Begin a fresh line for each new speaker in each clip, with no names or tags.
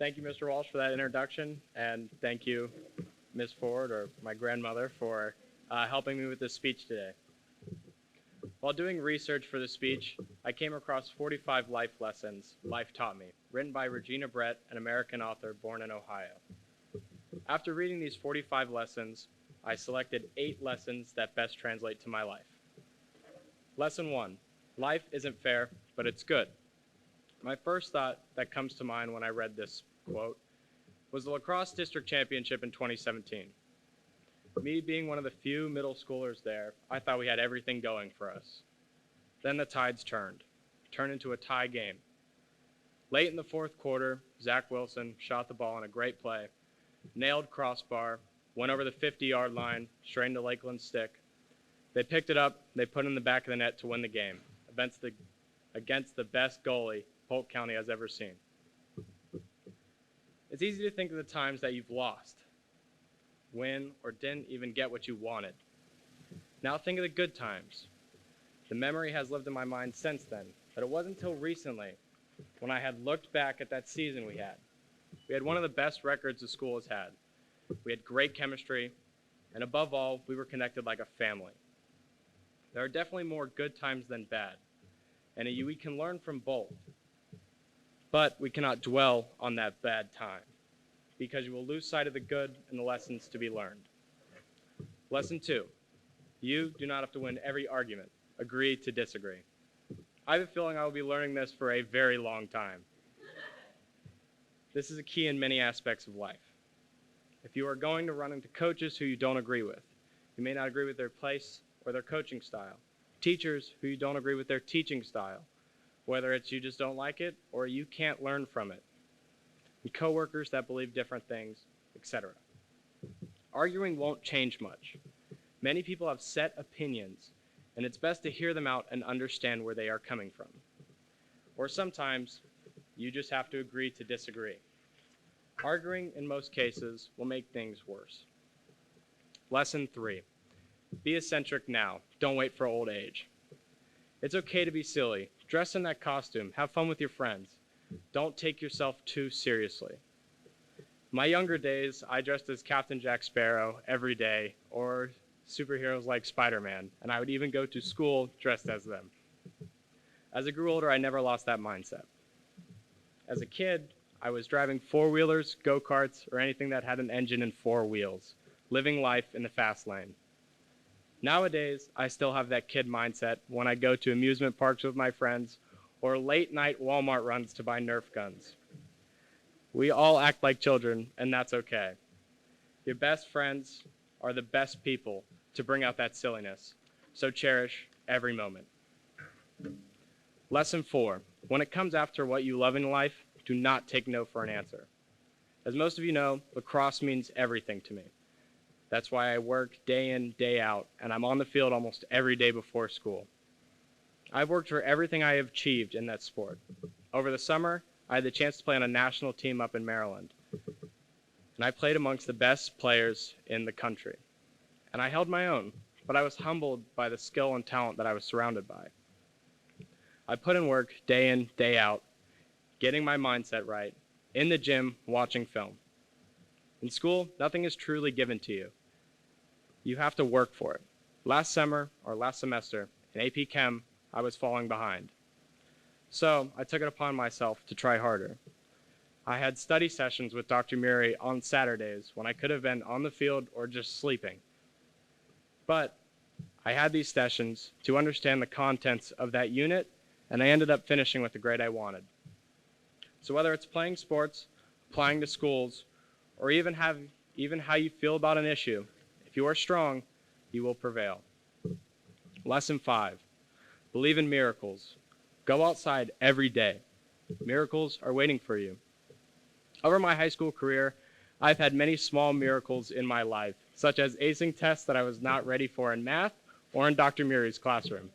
Thank you, Mr. Walsh, for that introduction, and thank you, Ms. Ford, or my grandmother, for helping me with this speech today. While doing research for the speech, I came across 45 life lessons life taught me, written by Regina Brett, an American author born in Ohio. After reading these 45 lessons, I selected 8 lessons that best translate to my life. Lesson 1, life isn't fair, but it's good. My first thought that comes to mind when I read this quote was the lacrosse district championship in 2017. Me being one of the few middle schoolers there, I thought we had everything going for us. Then the tides turned into a tie game. Late in the fourth quarter, Zach Wilson shot the ball on a great play, nailed crossbar, went over the 50-yard line, straight into Lakeland's stick. They picked it up, they put it in the back of the net to win the game against the best goalie Polk County has ever seen. It's easy to think of the times that you've lost, win, or didn't even get what you wanted. Now think of the good times. The memory has lived in my mind since then, but it wasn't until recently when I had looked back at that season we had. We had one of the best records the school has had. We had great chemistry, and above all, we were connected like a family. There are definitely more good times than bad, and we can learn from both. But we cannot dwell on that bad time, because you will lose sight of the good and the lessons to be learned. Lesson 2, you do not have to win every argument. Agree to disagree. I have a feeling I will be learning this for a very long time. This is a key in many aspects of life. If you are going to run into coaches who you don't agree with, you may not agree with their place or their coaching style. Teachers who you don't agree with their teaching style, whether it's you just don't like it or you can't learn from it. And coworkers that believe different things, etc. Arguing won't change much. Many people have set opinions, and it's best to hear them out and understand where they are coming from. Or sometimes, you just have to agree to disagree. Arguing, in most cases, will make things worse. Lesson 3, be eccentric now. Don't wait for old age. It's okay to be silly. Dress in that costume. Have fun with your friends. Don't take yourself too seriously. My younger days, I dressed as Captain Jack Sparrow every day, or superheroes like Spider-Man, and I would even go to school dressed as them. As I grew older, I never lost that mindset. As a kid, I was driving four-wheelers, go-karts, or anything that had an engine and 4 wheels, living life in the fast lane. Nowadays, I still have that kid mindset when I go to amusement parks with my friends or late-night Walmart runs to buy Nerf guns. We all act like children, and that's okay. Your best friends are the best people to bring out that silliness, so cherish every moment. Lesson 4, when it comes after what you love in life, do not take no for an answer. As most of you know, lacrosse means everything to me. That's why I work day in, day out, and I'm on the field almost every day before school. I've worked for everything I have achieved in that sport. Over the summer, I had the chance to play on a national team up in Maryland, and I played amongst the best players in the country. And I held my own, but I was humbled by the skill and talent that I was surrounded by. I put in work day in, day out, getting my mindset right, in the gym, watching film. In school, nothing is truly given to you. You have to work for it. Last semester, in AP Chem, I was falling behind. So I took it upon myself to try harder. I had study sessions with Dr. Murray on Saturdays when I could have been on the field or just sleeping. But I had these sessions to understand the contents of that unit, and I ended up finishing with the grade I wanted. So whether it's playing sports, applying to schools, or even how you feel about an issue, if you are strong, you will prevail. Lesson 5, believe in miracles. Go outside every day. Miracles are waiting for you. Over my high school career, I've had many small miracles in my life, such as acing tests that I was not ready for in math or in Dr. Murray's classroom.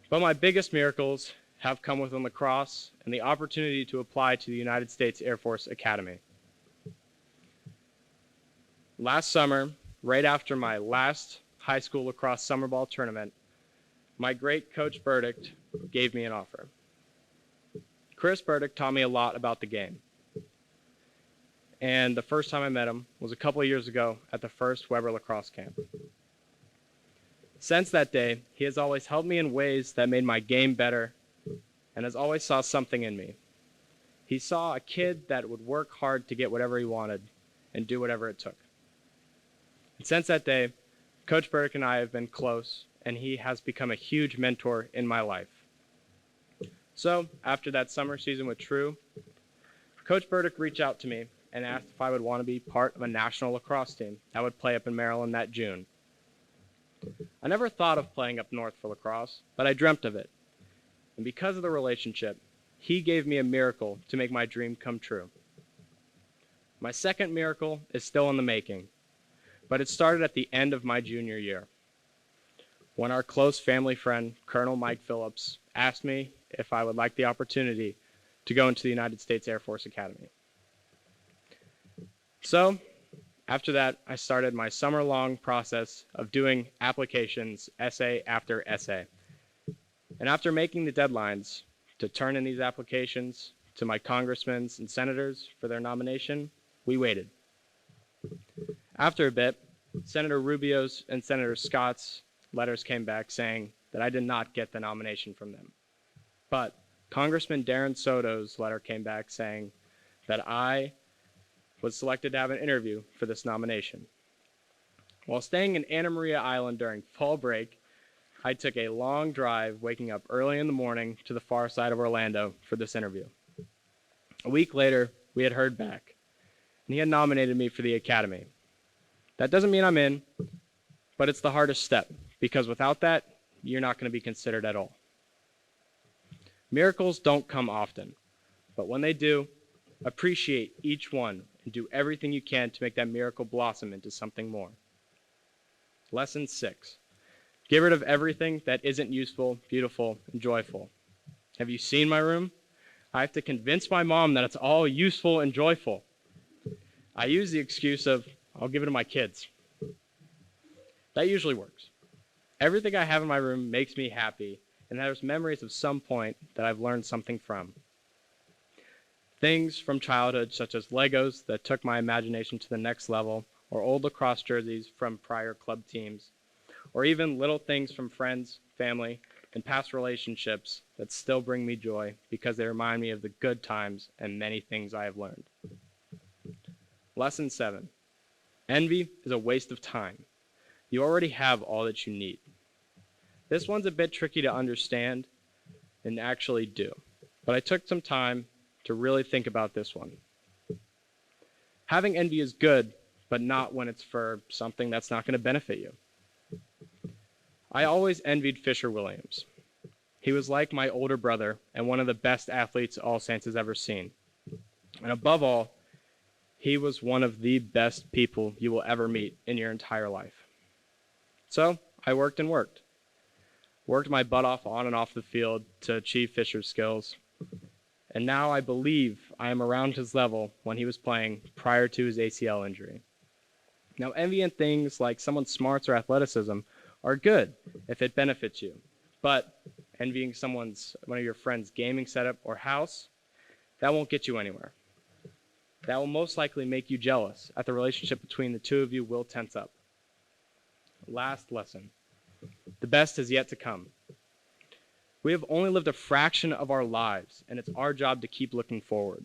But my biggest miracles have come within lacrosse and the opportunity to apply to the United States Air Force Academy. Last summer, right after my last high school lacrosse summer ball tournament, my great coach Burdick gave me an offer. Chris Burdick taught me a lot about the game. And the first time I met him was a couple of years ago at the first Weber lacrosse camp. Since that day, he has always helped me in ways that made my game better and has always saw something in me. He saw a kid that would work hard to get whatever he wanted and do whatever it took. And since that day, Coach Burdick and I have been close, and he has become a huge mentor in my life. So, after that summer season with True, Coach Burdick reached out to me and asked if I would want to be part of a national lacrosse team that would play up in Maryland that June. I never thought of playing up north for lacrosse, but I dreamt of it. And because of the relationship, he gave me a miracle to make my dream come true. My second miracle is still in the making, but it started at the end of my junior year, when our close family friend, Colonel Mike Phillips, asked me if I would like the opportunity to go into the United States Air Force Academy. So, after that, I started my summer-long process of doing applications, essay after essay. And after making the deadlines to turn in these applications to my congressmen and senators for their nomination, we waited. After a bit, Senator Rubio's and Senator Scott's letters came back saying that I did not get the nomination from them. But Congressman Darren Soto's letter came back saying that I was selected to have an interview for this nomination. While staying in Anna Maria Island during fall break, I took a long drive, waking up early in the morning to the far side of Orlando for this interview. A week later, we had heard back, and he had nominated me for the academy. That doesn't mean I'm in, but it's the hardest step, because without that, you're not going to be considered at all. Miracles don't come often, but when they do, appreciate each one and do everything you can to make that miracle blossom into something more. Lesson 6. Get rid of everything that isn't useful, beautiful, and joyful. Have you seen my room? I have to convince my mom that it's all useful and joyful. I use the excuse of, I'll give it to my kids. That usually works. Everything I have in my room makes me happy, and there's memories of some point that I've learned something from. Things from childhood, such as Legos that took my imagination to the next level, or old lacrosse jerseys from prior club teams, or even little things from friends, family, and past relationships that still bring me joy because they remind me of the good times and many things I have learned. Lesson 7. Envy is a waste of time. You already have all that you need. This one's a bit tricky to understand and actually do, but I took some time to really think about this one. Having envy is good, but not when it's for something that's not going to benefit you. I always envied Fisher Williams. He was like my older brother and one of the best athletes All Saints has ever seen. And above all, he was one of the best people you will ever meet in your entire life. So I worked and worked. Worked my butt off on and off the field to achieve Fisher's skills. And now I believe I am around his level when he was playing prior to his ACL injury. Now, envy and things like someone's smarts or athleticism are good if it benefits you. But envying one of your friend's gaming setup or house, that won't get you anywhere. That will most likely make you jealous at the relationship between the two of you will tense up. Last lesson. The best is yet to come. We have only lived a fraction of our lives, and it's our job to keep looking forward.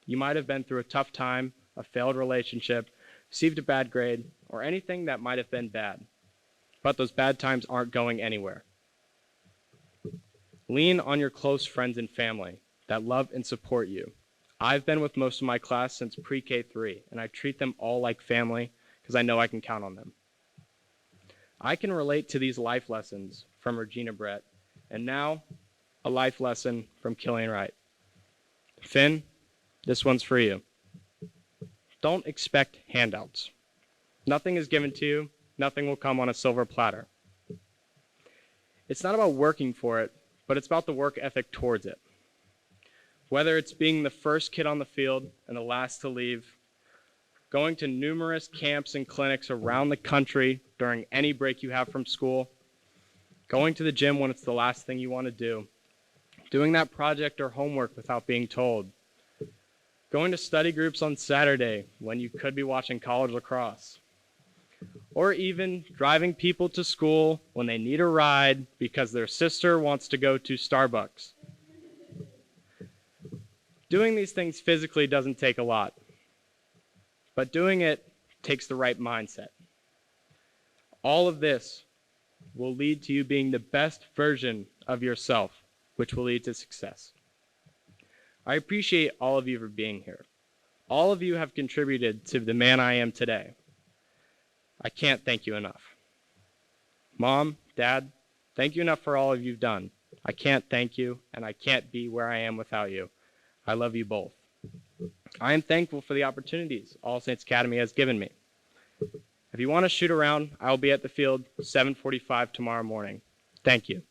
You might have been through a tough time, a failed relationship, received a bad grade, or anything that might have been bad. But those bad times aren't going anywhere. Lean on your close friends and family that love and support you. I've been with most of my class since pre-K 3, and I treat them all like family because I know I can count on them. I can relate to these life lessons from Regina Brett, and now a life lesson from Killian Wright. Finn, this one's for you. Don't expect handouts. Nothing is given to you. Nothing will come on a silver platter. It's not about working for it, but it's about the work ethic towards it. Whether it's being the first kid on the field and the last to leave, going to numerous camps and clinics around the country during any break you have from school, going to the gym when it's the last thing you want to do, doing that project or homework without being told, going to study groups on Saturday when you could be watching college lacrosse, or even driving people to school when they need a ride because their sister wants to go to Starbucks. Doing these things physically doesn't take a lot, but doing it takes the right mindset. All of this will lead to you being the best version of yourself, which will lead to success. I appreciate all of you for being here. All of you have contributed to the man I am today. I can't thank you enough. Mom, Dad, thank you enough for all of you've done. I can't thank you, and I can't be where I am without you. I love you both. I am thankful for the opportunities All Saints Academy has given me. If you want to shoot around, I will be at the field 7:45 tomorrow morning. Thank you.